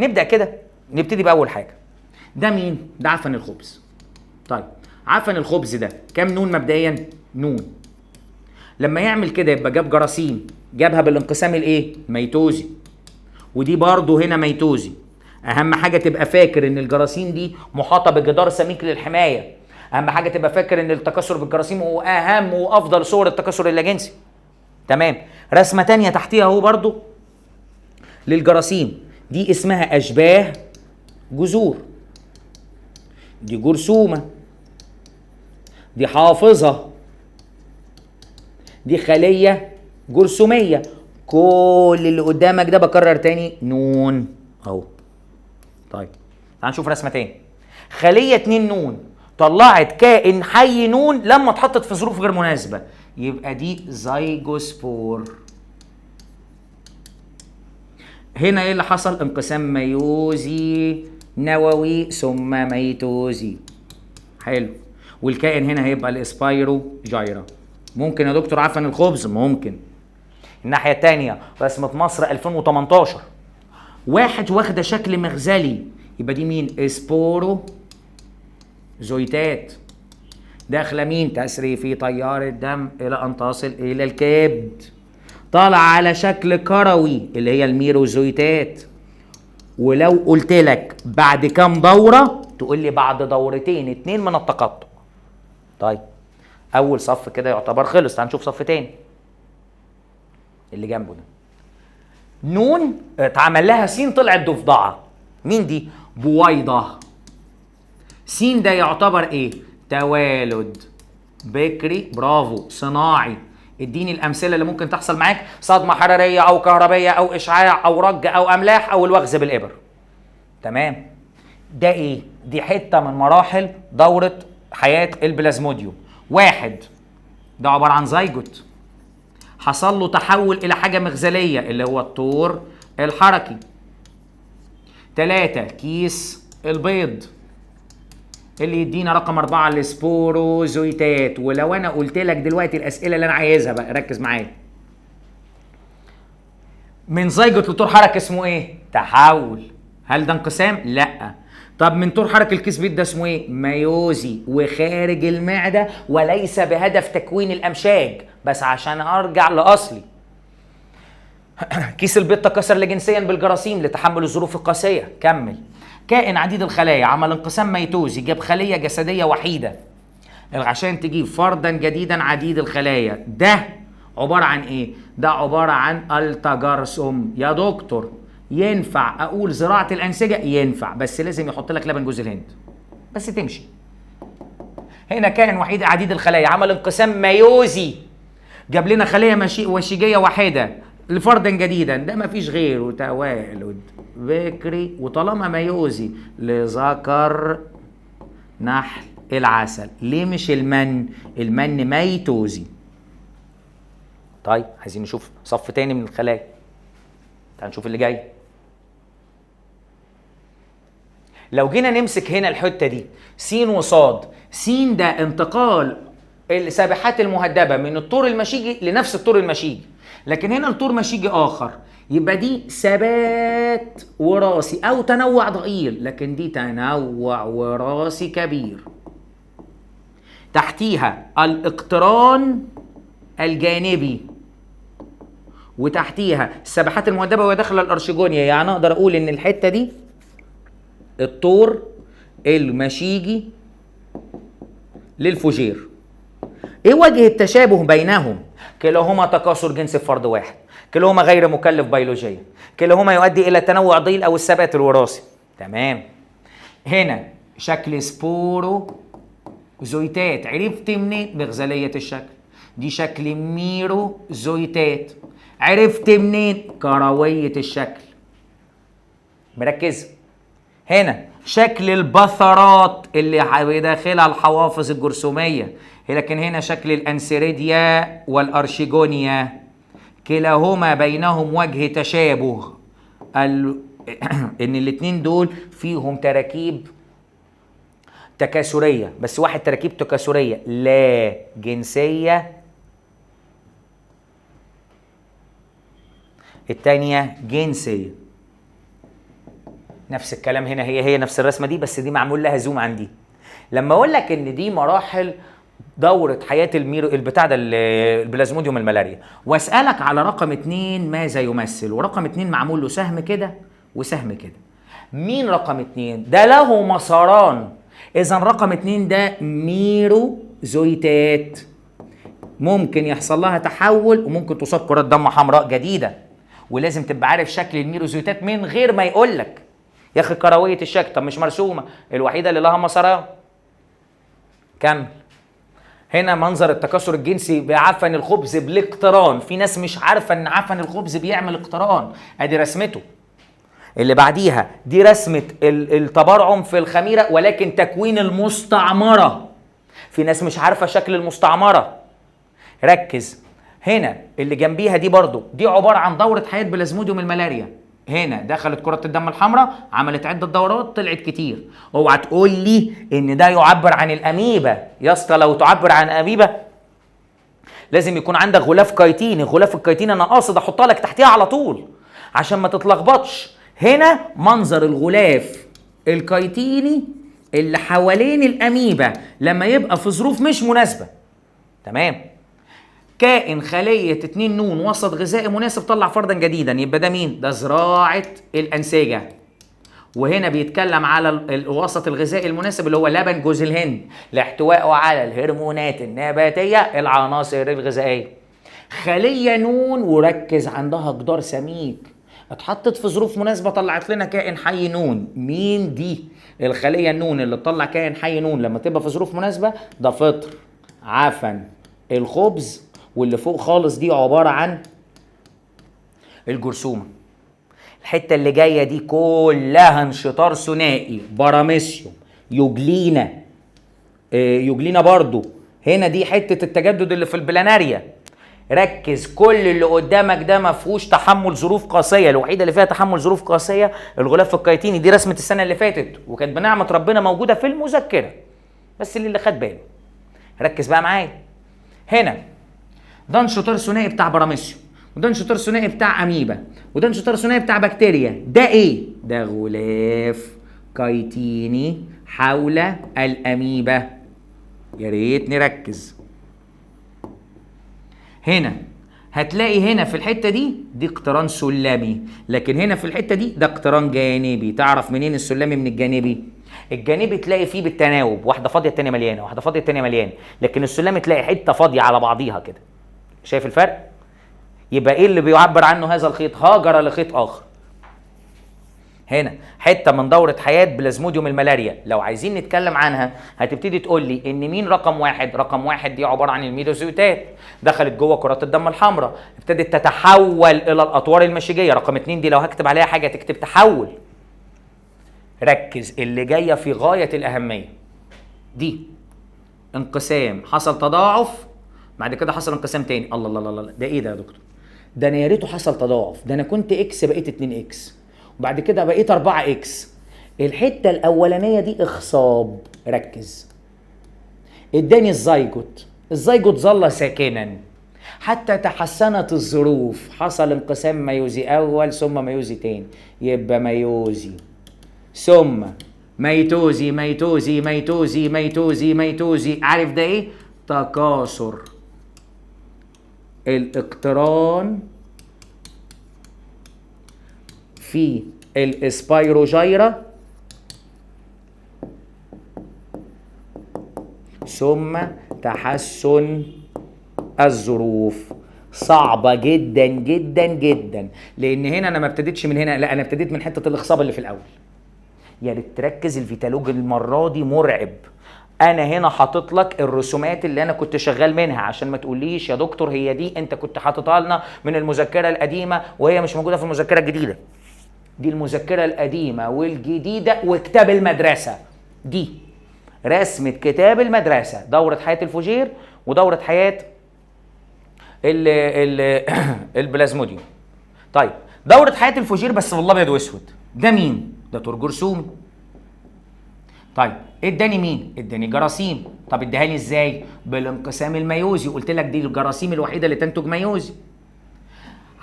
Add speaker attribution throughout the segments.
Speaker 1: نبدا كده، نبتدي باول حاجه. ده مين؟ ده عفن الخبز. طيب عفن الخبز ده كام نون مبدئيا؟ نون. لما يعمل كده يبقى جاب جراثيم، جابها بالانقسام الايه؟ ميتوزي. ودي برضه هنا ميتوزي. اهم حاجه تبقى فاكر ان الجراثيم دي محاطه بجدار سميك للحمايه. اهم حاجه تبقى فاكر ان التكاثر بالجراثيم هو اهم وافضل صور التكاثر اللاجنسي. تمام. رسمه تانية تحتيها اهو برضه للجراثيم، دي اسمها اشباه جذور. دي جرثومه، دي حافظه، دي خليه جرثوميه. كل اللي قدامك ده بكرر تاني نون اهو. طيب تعال نشوف رسمه تاني. خليه 2 نون طلعت كائن حي نون لما اتحطت في ظروف غير مناسبه، يبقى دي زيجوسبور. هنا ايه اللي حصل؟ انقسام ميوزي نووي ثم ميتوزي. حلو. والكائن هنا هيبقى الاسبايرو جايرا. ممكن يا دكتور عفن الخبز؟ ممكن. الناحيه الثانيه رسمه مصر 2018، واحد واخده شكل مغزلي، يبقى دي مين؟ اسبورو زويتات. داخله مين؟ تسري في تيار الدم الى ان تصل الى الكبد. طالع على شكل كروي اللي هي الميروزويتات. ولو قلت لك بعد كام دوره تقول لي بعد دورتين 2 من التقطع. طيب اول صف كده يعتبر خلص. تعال نشوف صف تاني اللي جنبه ده. نون اتعمل لها سين طلعت ضفدعه. مين دي؟ بويضه. سين ده يعتبر ايه؟ توالد بكري. برافو. صناعي. اديني الامثله اللي ممكن تحصل معاك. صدمه حراريه او كهربيه او اشعاع او رج او املاح او الوغز بالابر. تمام. ده ايه؟ دي حته من مراحل دوره حياه البلازموديوم. واحد ده عباره عن زيجوت حصل له تحول الى حاجه مغزليه اللي هو الطور الحركي. 3 كيس البيض اللي يدينا رقم 4 السبوروزويتات. ولو انا قلت لك دلوقتي الاسئله اللي انا عايزها بقى ركز معايا. من زيجوت لطور حركي اسمه ايه؟ تحول. هل ده انقسام؟ لا. طب من طور حركي الكيس بيض ده اسمه ايه؟ ميوزي وخارج المعده وليس بهدف تكوين الامشاج، بس عشان ارجع لاصلي. كيس البيض تكاثر لجنسيا بالجراثيم لتحمل الظروف القاسيه. كمل. كائن عديد الخلايا عمل انقسام ميتوزي، جاب خليه جسديه وحيده عشان تجيب فردا جديدا عديد الخلايا. ده عباره عن ايه؟ ده عباره عن التجرثم. يا دكتور ينفع اقول زراعه الانسجه؟ ينفع، بس لازم يحط لك لبن جوز الهند بس تمشي. هنا كائن وحيد عديد الخلايا عمل انقسام ميوزي، جاب لنا خليه وشيجيه واحده لفردا جديدا. ده ما فيش غيره توالد بكري، وطالما ميوزي لذكر نحل العسل. ليه مش المن؟ المن ميتوزي. طيب عايزين نشوف صف تاني من الخلايا. تعال نشوف اللي جاي. لو جينا نمسك هنا الحته دي س وصاد. س ده انتقال السابحات المهدبه من الطور المشيجي لنفس الطور المشيجي، لكن هنا الطور مشيجي اخر، يبقى دي ثبات وراثي او تنوع ضئيل، لكن دي تنوع وراثي كبير. تحتيها الاقتران الجانبي، وتحتيها السبحات المهدبه وهي داخله الارشيجونيا. يعني اقدر اقول ان الحته دي الطور المشيجي للفوجير. ايه وجه التشابه بينهم؟ كلاهما تكاثر جنسي في فرد واحد، كلاهما غير مكلف بيولوجيا، كلاهما يؤدي الى التنوع ضئيل او الثبات الوراثي. تمام. هنا شكل سبورو زويتات، عرفت منين؟ بغزليه الشكل. دي شكل ميرو زويتات، عرفت منين؟ كرويه الشكل. مركز. هنا شكل البثرات اللي داخلها الحوافظ الجرثوميه، لكن هنا شكل الانسيريديا والارشيجونيا، كلاهما بينهم وجه تشابه ان الاتنين دول فيهم تراكيب تكاثريه، بس واحد تراكيب تكاثريه لا جنسيه، الثانيه جنسيه. نفس الكلام هنا، هي نفس الرسمه دي، بس دي معمول لها زوم عندي. لما اقول لك ان دي مراحل دورة حياة البتاع ده البلازموديوم الملاريا، واسألك على رقم 2 ماذا يمثل، ورقم 2 معمول له سهم كده وسهم كده. مين رقم 2؟ ده له مساران، إذا رقم 2 ده ميروزويتات، ممكن يحصل لها تحول وممكن تصاب كرات دم حمراء جديدة، ولازم تبقى عارف شكل الميروزويتات من غير ما يقول لك يا أخي كروية الشكل، طب مش مرسومة، الوحيدة اللي لها مساران. كمل. هنا منظر التكاثر الجنسي بعفن الخبز بالاقتران، في ناس مش عارفه ان عفن الخبز بيعمل اقتران، ادي رسمته. اللي بعديها دي رسمه التبرعم في الخميره ولكن تكوين المستعمره، في ناس مش عارفه شكل المستعمره. ركز هنا اللي جنبيها دي برضو، دي عباره عن دوره حياه بلازموديوم الملاريا. هنا دخلت كرة الدم الحمراء، عملت عدة دورات، طلعت كتير. اوعى تقول لي ان ده يعبر عن الاميبا، يا اسطى لو تعبر عن اميبا لازم يكون عندك غلاف كايتيني. غلاف الكايتيني انا قاصد احطها لك تحتيها على طول عشان ما تتلخبطش. هنا منظر الغلاف الكايتيني اللي حوالين الاميبا لما يبقى في ظروف مش مناسبة. تمام. كائن خلية 2 نون وسط غذائي مناسب طلع فردا جديدا، يبقى ده مين؟ ده زراعة الأنسجة. وهنا بيتكلم على الوسط الغذائي المناسب اللي هو لبن جوز الهند لاحتوائه على الهرمونات النباتية العناصر الغذائية. خلية نون وركز عندها جدار سميك، اتحطت في ظروف مناسبة طلعت لنا كائن حي نون. مين دي؟ الخلية النون اللي تطلع كائن حي نون لما تبقى في ظروف مناسبة، ده فطر، عفن، الخبز، واللي فوق خالص دي عبارة عن الجرثومة. الحتة اللي جاية دي كلها انشطار ثنائي، باراميسيوم، يوجلينا، يوجلينا برضو. هنا دي حتة التجدد اللي في البلاناريا. ركز، كل اللي قدامك ده ما فيهوش تحمل ظروف قاسية، الوحيدة اللي فيها تحمل ظروف قاسية الغلاف الكايتيني. دي رسمة السنة اللي فاتت وكانت بنعمة ربنا موجودة في المذكرة، بس اللي خد باله. ركز بقى معايا. هنا ده انشطار ثنائي بتاع باراميسيوم، وده انشطار ثنائي بتاع اميبا، وده انشطار ثنائي بتاع بكتيريا. ده ايه؟ ده غلاف كايتيني حول الاميبا. يا ريت نركز. هنا هتلاقي هنا في الحته دي اقتران سلمي، لكن هنا في الحته دي ده اقتران جانبي. تعرف منين السلمي من الجانبي؟ الجانبي تلاقي فيه بالتناوب، واحده فاضيه الثانيه مليانه، واحده فاضيه الثانيه مليانه، لكن السلمي تلاقي حته فاضيه على بعضيها كده. شايف الفرق؟ يبقى ايه اللي بيعبر عنه هذا الخيط؟ هاجر لخيط اخر. هنا حته من دوره حياه بلازموديوم الملاريا، لو عايزين نتكلم عنها هتبتدي تقول لي ان مين رقم واحد؟ رقم واحد دي عباره عن الميروزويتات، دخلت جوه كرات الدم الحمراء، ابتدت تتحول الى الاطوار المشيجيه. رقم 2 دي لو هكتب عليها حاجه تكتب تحول. ركز، اللي جايه في غايه الاهميه دي انقسام، حصل تضاعف، بعد كده حصل انقسام تاني. الله الله الله، ده ايه ده يا دكتور؟ ده انا يا ريته حصل تضاعف، ده انا كنت اكس بقيت 2 اكس، وبعد كده بقيت 4 اكس. الحته الاولانيه دي اخصاب. ركز، اداني الزيجوت، الزيجوت ظل ساكنا حتى تحسنت الظروف، حصل انقسام ميوزي اول ثم ميوزي تاني، يبقى ميوزي ثم ميتوزي ميتوزي ميتوزي ميتوزي ميتوزي. عارف ده ايه؟ تكاثر الاقتران في الاسبايروجيرا ثم تحسن الظروف. صعبة جدا جدا جدا، لان هنا انا ما ابتديتش من هنا، لا انا ابتديت من حتة الاخصاب اللي في الاول. يا ريت تركز، الفيتالوج المرة دي مرعب. انا هنا حاطط لك الرسومات اللي انا كنت شغال منها عشان ما تقوليش يا دكتور هي دي انت كنت حاططها لنا من المذكرة القديمة وهي مش موجودة في المذكرة الجديدة. دي المذكرة القديمة والجديدة وكتاب المدرسة. دي رسمة كتاب المدرسة، دورة حياة الفوجير ودورة حياة البلازموديوم. طيب دورة حياة الفوجير بس والله ابيض واسود. ده مين؟ ده تورجرسوم. طيب اداني مين؟ اداني جراثيم. طب اداها لي ازاي؟ بالانقسام الميوزي. قلت لك دي الجراثيم الوحيدة اللي تنتج ميوزي.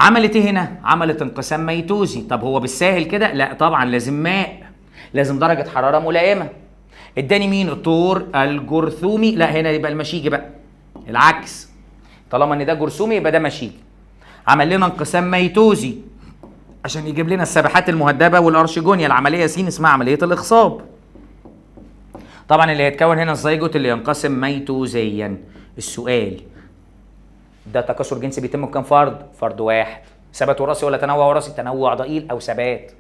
Speaker 1: عملت ايه هنا؟ عملت انقسام ميتوزي. طب هو بالساهل كده؟ لا طبعا لازم ماء. لازم درجه حراره ملائمه. اداني مين؟ الطور الجرثومي. لا هنا يبقى المشيجي بقى، العكس. طالما ان ده جرثومي يبقى ده مشيجي. عمل لنا انقسام ميتوزي عشان يجيب لنا السبحات المهدبه والارشيجونيا. العمليه س اسمها عمليه الاخصاب. طبعا اللي هيتكون هنا الزيجوت اللي ينقسم ميتوزيا. السؤال ده تكاثر جنسي بيتم بكام فرد؟ فرد واحد. ثبات وراثي ولا تنوع وراثي؟ تنوع ضئيل او ثبات.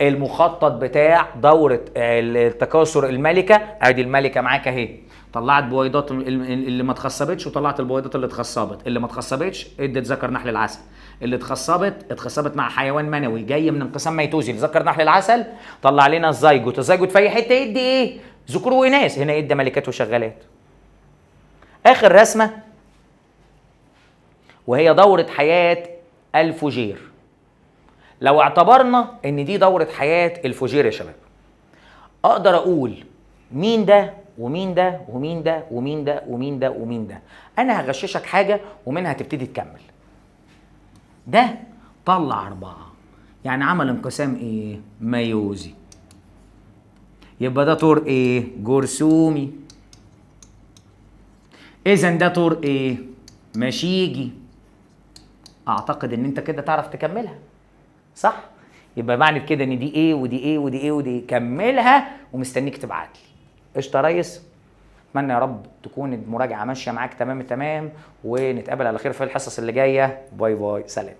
Speaker 1: المخطط بتاع دوره التكاثر الملكه، ادي الملكه معاك اهي، طلعت بويضات اللي ما اتخصبتش وطلعت البويضات اللي اتخصبت. اللي ما اتخصبتش ادت ذكر نحل العسل، اللي اتخصبت مع حيوان منوي جاي من انقسام ميتوزي لذكر نحل العسل، طلع لنا الزيجوت. الزيجوت في اي حته يدي ايه؟ ذكور واناث. هنا يدي ملكات وشغالات. اخر رسمه وهي دوره حياه الفجير. لو اعتبرنا ان دي دوره حياه الفجير يا شباب، اقدر اقول مين ده ومين ده ومين ده ومين ده ومين ده ومين ده. انا هغششك حاجه ومنها تبتدي تكمل. ده طلع 4، يعني عمل انقسام ايه؟ ميوزي. يبقى ده طور ايه؟ جرثومي. اذا ده طور ايه؟ مشيجي. اعتقد ان انت كده تعرف تكملها، صح؟ يبقى معنى كده ان دي ايه ودي ايه ودي ايه ودي إيه. كملها ومستنيك تبعت لي. قشطه يا ريس. اتمنى يا رب تكون المراجعه ماشيه معاك تمام التمام، ونتقابل على خير في الحصص اللي جايه. باي باي، سلام.